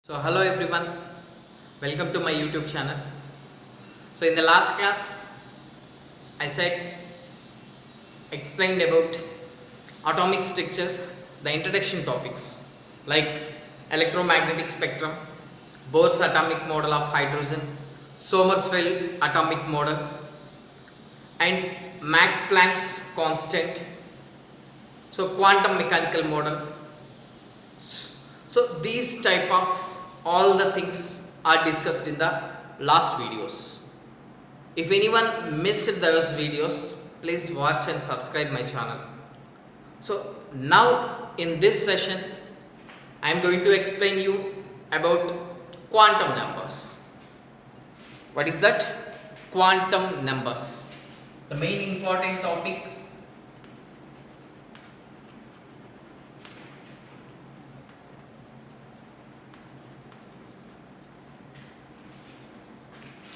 So hello everyone, welcome to my YouTube channel. So in the last class I said explained about atomic structure, the introduction topics like electromagnetic spectrum, Bohr's atomic model of hydrogen, Sommerfeld atomic model and Max Planck's constant, so quantum mechanical model. So these type of all the things are discussed in the last videos. If anyone missed those videos, please watch and subscribe my channel. So now in this session I am going to explain you about quantum numbers. What is that? Quantum numbers. The main important topic.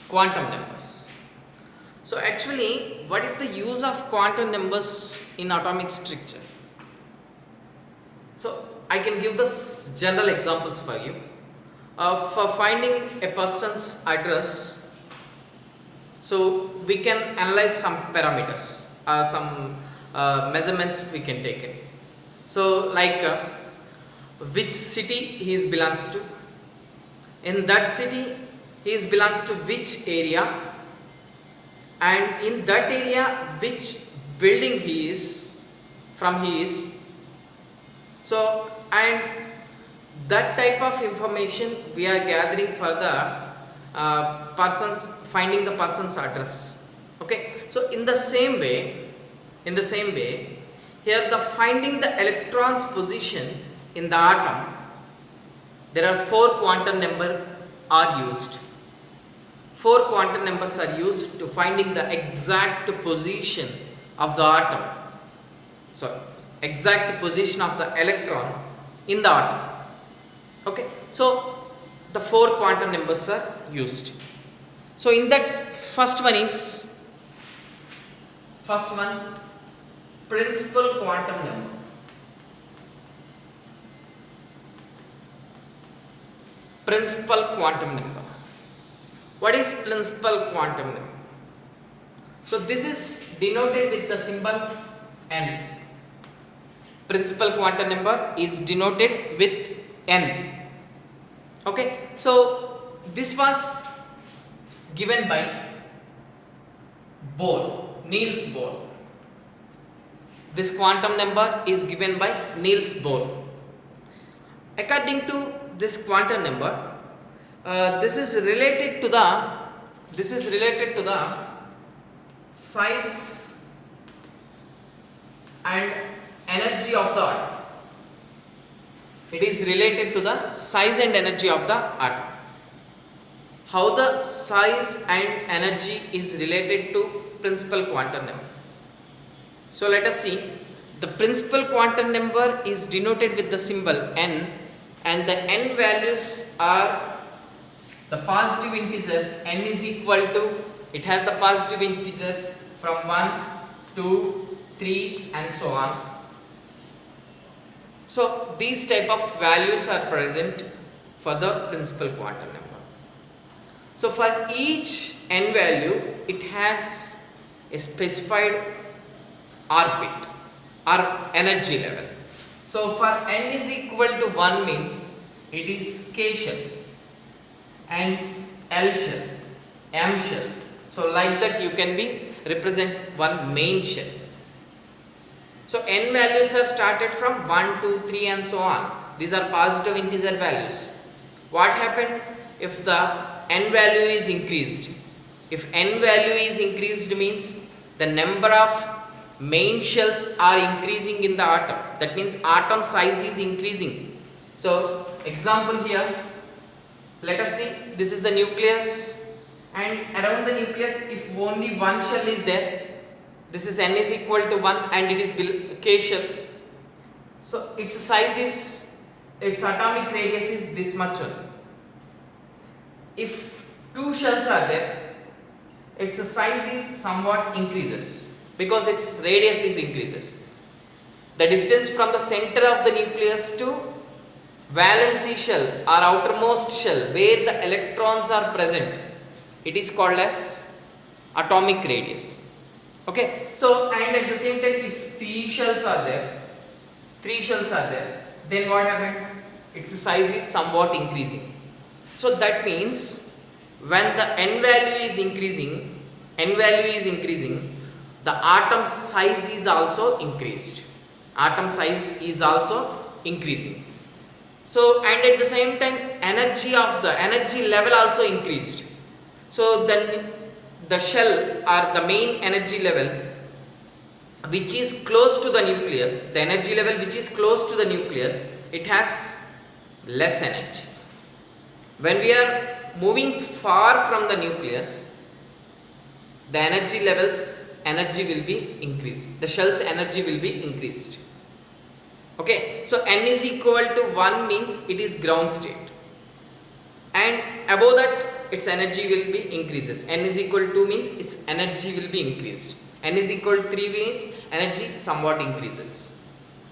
Quantum numbers. So actually, what is the use of quantum numbers in atomic structure? So I can give the general examples for you. For finding a person's address, so we can analyze some parameters, some measurements we can take it. So like which city he belongs to, in that city he belongs to which area, and in that area which building he is from he is. So and that type of information we are gathering for the person's finding the person's address. Okay, so in the same way here the finding the electron's position in the atom, there are four quantum number are used. Four quantum numbers are used to finding the exact position of the atom. So exact position of the electron in the atom. Okay, so the four quantum numbers are used. So in that first one principal quantum number. Principal quantum number. What is principal quantum number? So this is denoted with the symbol n. Principal quantum number is denoted with n. Okay, so this was given by Bohr, Niels Bohr. This quantum number is given by Niels Bohr. According to this quantum number, this is related to the size and energy of the atom. It is related to the size and energy of the atom. How the size and energy is related to principal quantum number? So let us see. The principal quantum number is denoted with the symbol n, and the n values are the positive integers. N is equal to, it has the positive integers from 1, 2, 3 and so on. So these type of values are present for the principal quantum number. So for each n value it has a specified orbit or energy level. So for n is equal to 1 means it is K shell and L shell, M shell. So like that you can be represents one main shell. So n values are started from 1, 2, 3 and so on. These are positive integer values. What happened if the n value is increased? If n value is increased means the number of main shells are increasing in the atom. That means atom size is increasing. So example here, let us see, this is the nucleus, and around the nucleus if only one shell is there, this is n is equal to 1 and it is K shell. So its size is, its atomic radius is this much only. If two shells are there, its size is somewhat increases because its radius is increases. The distance from the center of the nucleus to valency shell or outermost shell where the electrons are present, it is called as atomic radius. Okay, so and at the same time if three shells are there, then what happened? Its size is somewhat increasing. So that means when the n value is increasing, the atom size is also increased. So and at the same time energy level also increased. So then the shell or the main energy level which is close to the nucleus, it has less energy. When we are moving far from the nucleus, the energy will be increased, the shell's energy will be increased. Okay, so n is equal to 1 means it is ground state, and above that its energy will be increases. N is equal to 2 means its energy will be increased. N is equal to 3 means energy somewhat increases,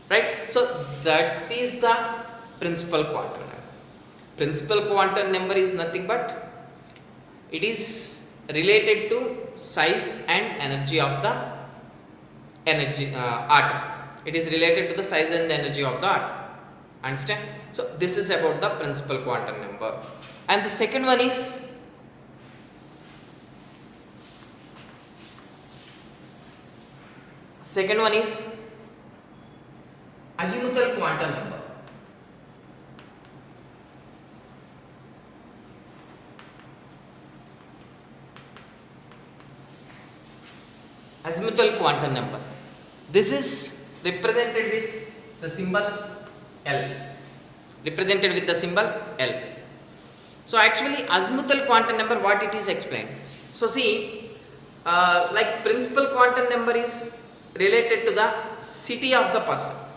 right? So that is the principal quantum number. Principal quantum number is nothing but it is related to size and energy of the atom. It is related to the size and energy of the atom. Understand? So this is about the principal quantum number. And the second one is azimuthal quantum number. Azimuthal quantum number. This is represented with the symbol L. So actually azimuthal quantum number, what it is explained. So see, like principal quantum number is related to the city of the person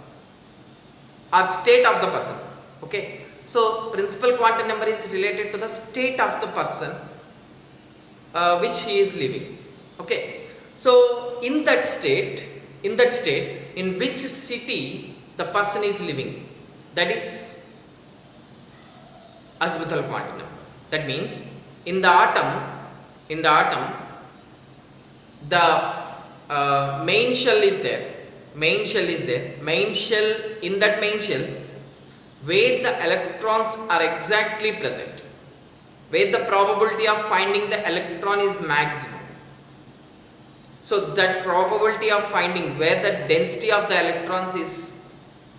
or state of the person. Okay, so principal quantum number is related to the state of the person which he is living. Okay, so in that state, in which city the person is living, that is azimuthal quantum number. That means in the atom, the main shell is there. In that main shell, where the electrons are exactly present, where the probability of finding the electron is maximum. So that probability of finding where the density of the electrons is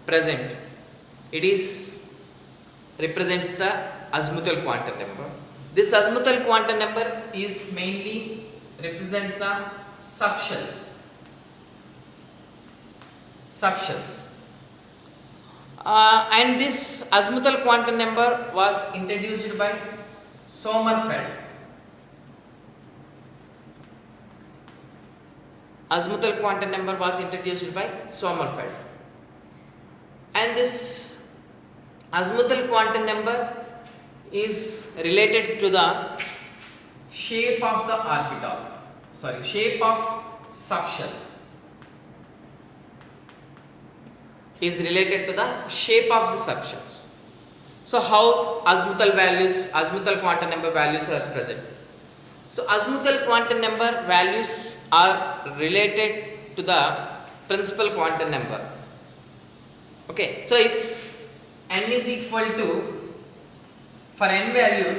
present, it is represents the azimuthal quantum number. This azimuthal quantum number is mainly represents the subshells. And this azimuthal quantum number was introduced by Sommerfeld. Azimuthal quantum number was introduced by Sommerfeld, and this azimuthal quantum number is related to the shape of the subshells. So how azimuthal quantum number values are present? So azimuthal quantum number values are related to the principal quantum number. Okay, so if n is equal to, for n value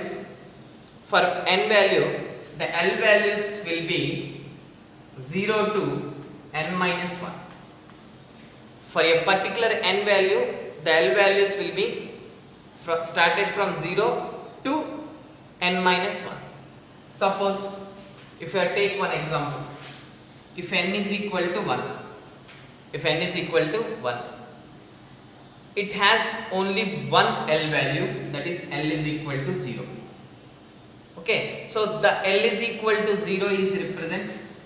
the L values will be 0 to n minus 1. For a particular n value, the L values will be started from 0 to n minus 1. Suppose if I take one example, if n is equal to 1, it has only one L value, that is L is equal to 0. Okay, so the L is equal to 0 is represents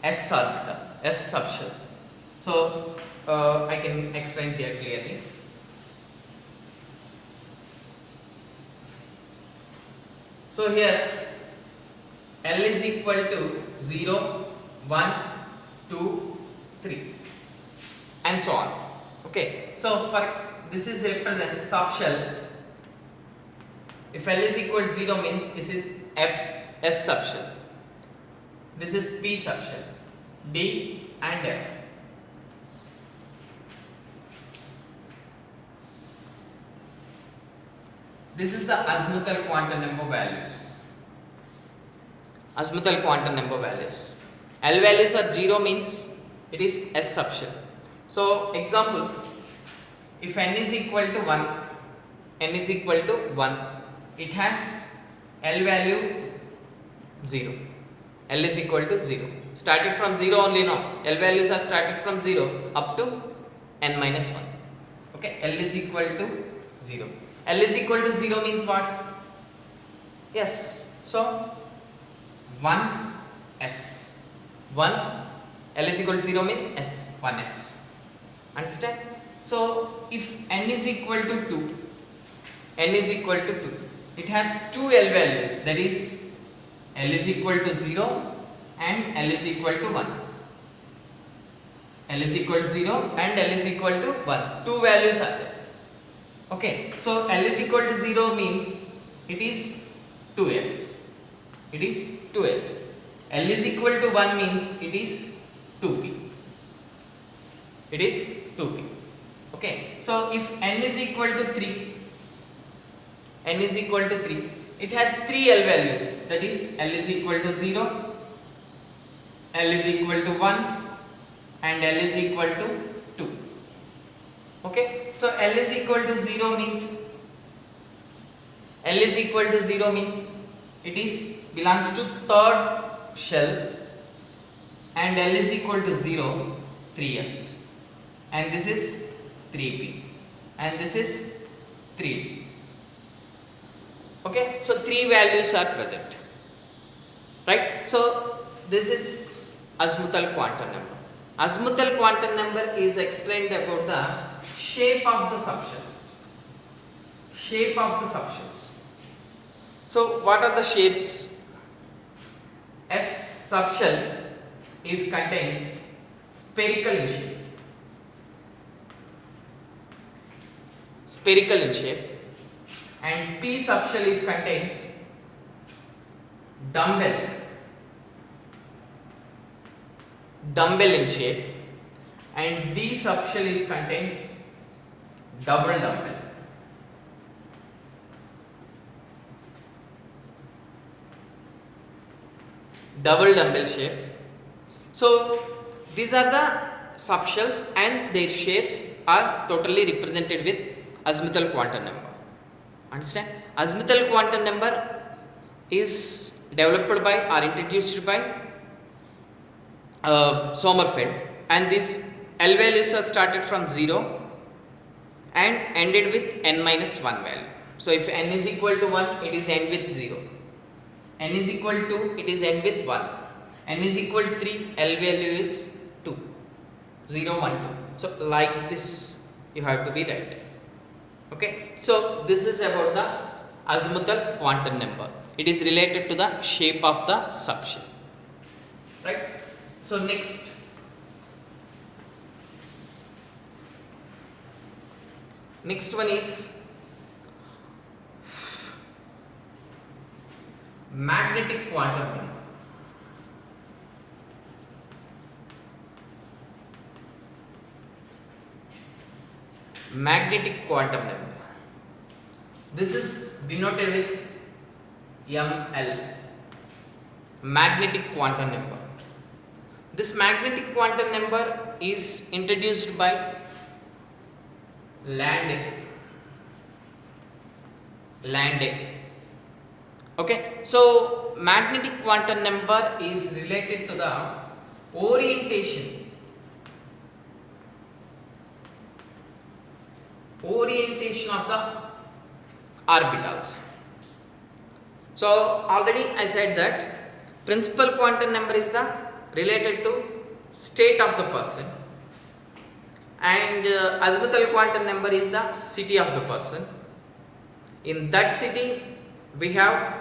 S orbital, S subshell. So I can explain here clearly. So here L is equal to 0, 1, 2, 3 and so on. Okay, so for this is represents subshell. If L is equal to 0 means this is S subshell. This is P subshell, D and F. This is the azimuthal quantum number values. Azimuthal quantum number values. L values are 0 means it is S subshell. So example, if n is equal to 1, it has L value 0. L is equal to 0. Started from 0 only now. L values are started from 0 up to n minus 1. Okay, L is equal to 0. L is equal to 0 means what? Yes. So 1s. 1 L is equal to 0 means S. 1s. Understand? So if n is equal to 2, it has two L values, that is L is equal to 0 and L is equal to 1. L is equal to 0 and L is equal to 1. Two values are there. Okay, so L is equal to 0 means it is 2s. It is 2s. L is equal to 1 means it is 2p. It is 2p. Okay, so if n is equal to 3, it has three L values, that is L is equal to 0, L is equal to 1 and L is equal to 2. Okay, so L is equal to 0 means it is belongs to third shell, and L is equal to 0, 3s, and this is 3p, and this is 3d. Okay, so three values are present, right? So this is azimuthal quantum number. Azimuthal quantum number is explained about the shape of the subshells. So what are the shapes? S subshell contains spherical in shape, and P subshell contains dumbbell in shape, and D subshell contains double dumbbell shape. So these are the subshells and their shapes are totally represented with azimuthal quantum number. Understand? Azimuthal quantum number is developed by or introduced by Sommerfeld, and this L values are started from 0 and ended with n minus 1 value. So if n is equal to 1, it is end with 0. N is equal to 2, it is end with 1. N is equal to 3, L value is 2. 0, 1, 2. So like this you have to be right. Okay, so this is about the azimuthal quantum number. It is related to the shape of the subshell, right? So next, one is magnetic quantum number. Magnetic quantum number. This is denoted with ML. Magnetic quantum number. This magnetic quantum number is introduced by Landé. Okay, so magnetic quantum number is related to the orientation of the orbitals. So already I said that principal quantum number is the related to state of the person, and azimuthal quantum number is the city of the person. In that city we have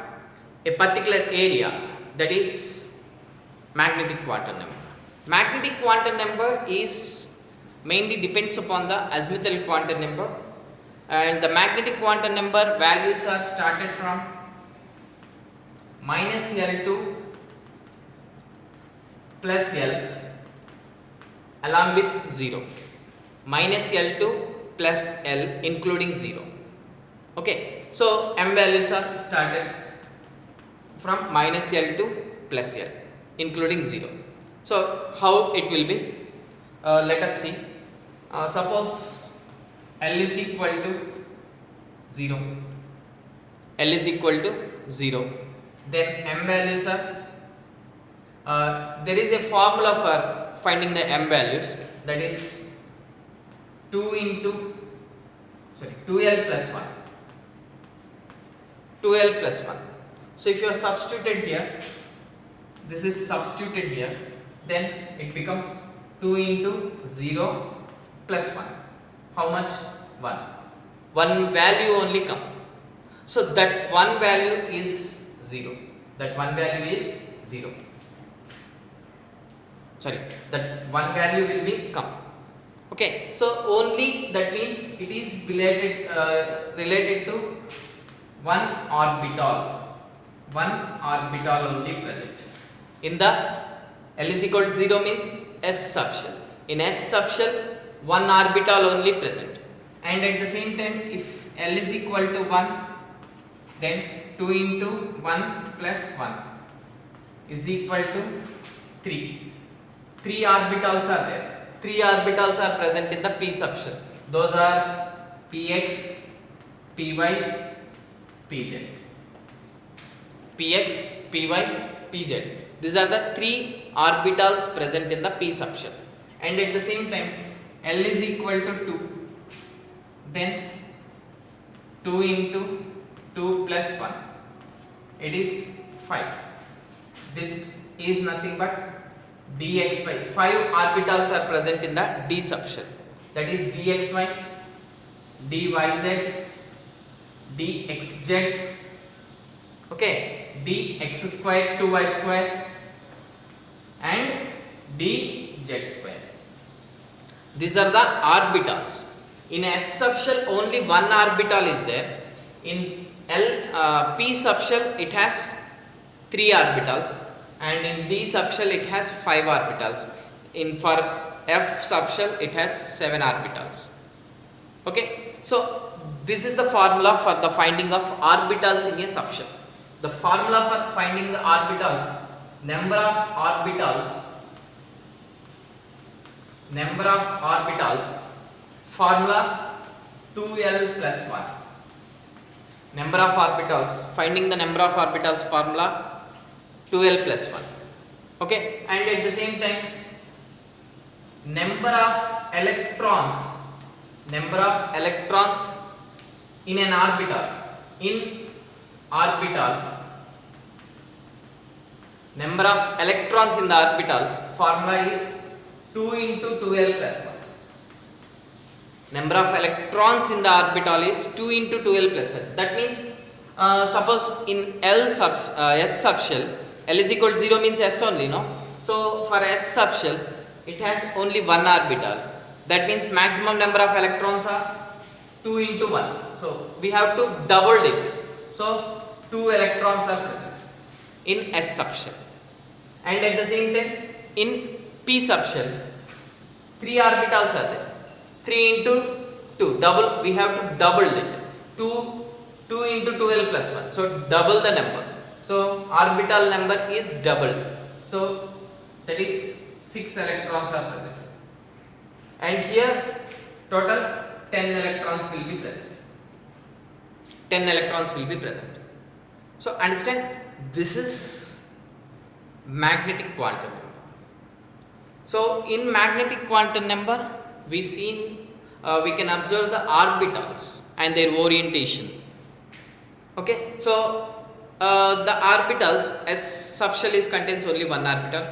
a particular area, that is magnetic quantum number. Magnetic quantum number is mainly depends upon the azimuthal quantum number and the magnetic quantum number values are started from minus L to plus L along with 0, minus L to plus L including 0. Okay, so m values are started from minus L to plus L including 0. So how it will be? Let us see. Suppose L is equal to 0. L is equal to 0. Then m values are, there is a formula for finding the m values, that is 2L plus 1. 2L plus 1. So if you are substituted here, this is substituted here, then it becomes 2 into 0 plus 1. How much? 1. One value only come. So that one value is 0. That one value is 0. Sorry, that one value will be come. Okay, so only that means it is related to one orbital only present. In the L is equal to 0 means S subshell. In S subshell, one orbital only present. And at the same time, if L is equal to 1, then 2 into 1 plus 1 is equal to 3. 3 orbitals are there. 3 orbitals are present in the P subshell. Those are Px, Py, Pz. Px, Py, Pz. These are the 3 orbitals present in the P subshell. And at the same time, L is equal to 2. Then 2 into 2 plus 1. It is 5. This is nothing but dxy. 5 orbitals are present in the D subshell. That is dxy, dyz, dxz, okay, dx square 2y square and dz square. These are the orbitals. In S subshell only one orbital is there. In P subshell it has 3 orbitals, and in D subshell it has 5 orbitals. For F subshell it has 7 orbitals. Okay, so this is the formula for the finding of orbitals in a subshell. The formula for finding the orbitals, number of orbitals, formula 2L plus 1. Number of orbitals, finding the number of orbitals, formula 2L plus 1. Okay, and at the same time, number of electrons in an orbital. Number of electrons in the orbital, formula is 2 into 2L plus 1. Number of electrons in the orbital is 2 into 2L plus 1. That means, suppose in S subshell, L is equal to 0 means S only, no? So for S subshell, it has only one orbital. That means maximum number of electrons are 2 into 1. So we have to double it. So 2 electrons are present in S subshell. And at the same time, in P subshell, 3 orbitals are there. 3 into 2, double, we have to double it. 2 into 2L plus 1. So double the number. So orbital number is doubled. So that is 6 electrons are present. And here total 10 electrons will be present. 10 electrons will be present. So understand, this is magnetic quantum number. So in magnetic quantum number, we can observe the orbitals and their orientation. Okay, so the orbitals, S subshell is contains only one orbital,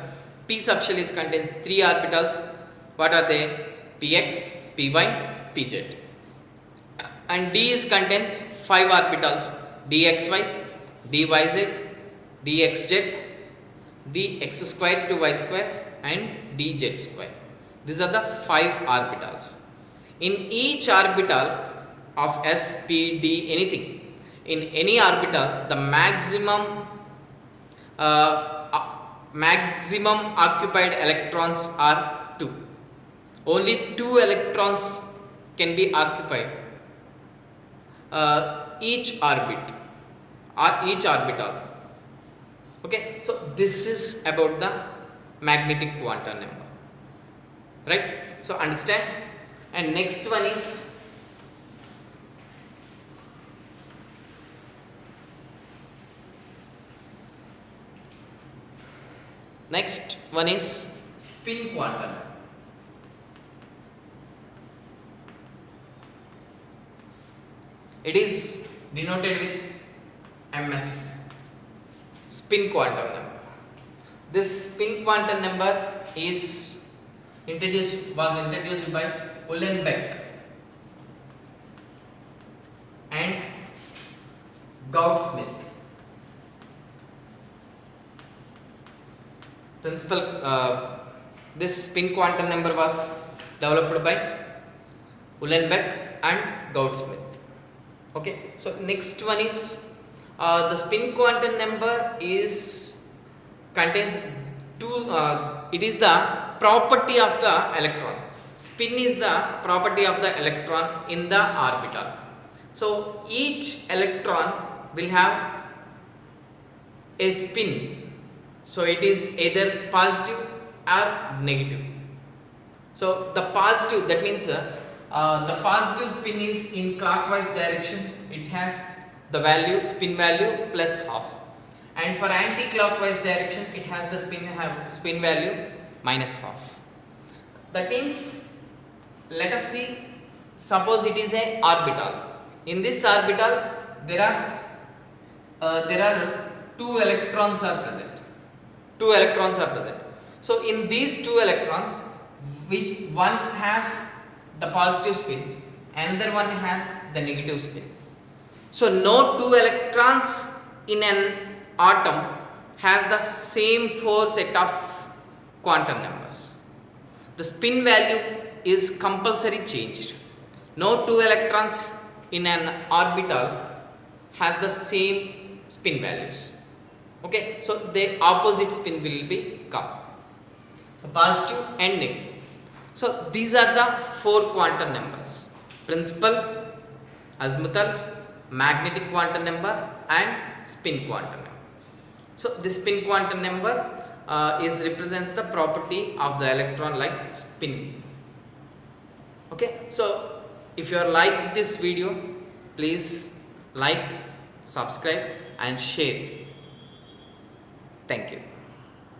P subshell is contains 3 orbitals. What are they? Px, Py, Pz. And D is contains 5 orbitals, dxy, dyz, dxz, dx square to y square and dz square. These are the 5 orbitals. In each orbital, of s, p, d, anything, in any orbital, the maximum occupied electrons are 2. Only 2 electrons can be occupied each orbital. Okay, so this is about the magnetic quantum number, right? So understand. And next one is spin quantum. It is denoted with ms, spin quantum number. This spin quantum number was introduced by Uhlenbeck and Gaudsmit. This spin quantum number was developed by Uhlenbeck and Gaudsmit. Okay, so next one is the spin quantum number contains two. It is the property of the electron. Spin is the property of the electron in the orbital. So each electron will have a spin. So it is either positive or negative. So the positive, that means the positive spin is in clockwise direction. It has the value, spin value plus half. And for anti-clockwise direction, it has the spin value minus half. That means, let us see, suppose it is a orbital. In this orbital, there are 2 electrons are present. 2 electrons are present. So in these 2 electrons, one has the positive spin, another one has the negative spin. So no 2 electrons in an atom has the same 4 set of quantum numbers. The spin value is compulsory changed. No 2 electrons in an orbital has the same spin values. Okay, so the opposite spin will be come. So positive and negative. So these are the 4 quantum numbers: principal, azimuthal, magnetic quantum number and spin quantum number. So this spin quantum number represents the property of the electron like spin. Okay, so if you are like this video, please like, subscribe and share. Thank you.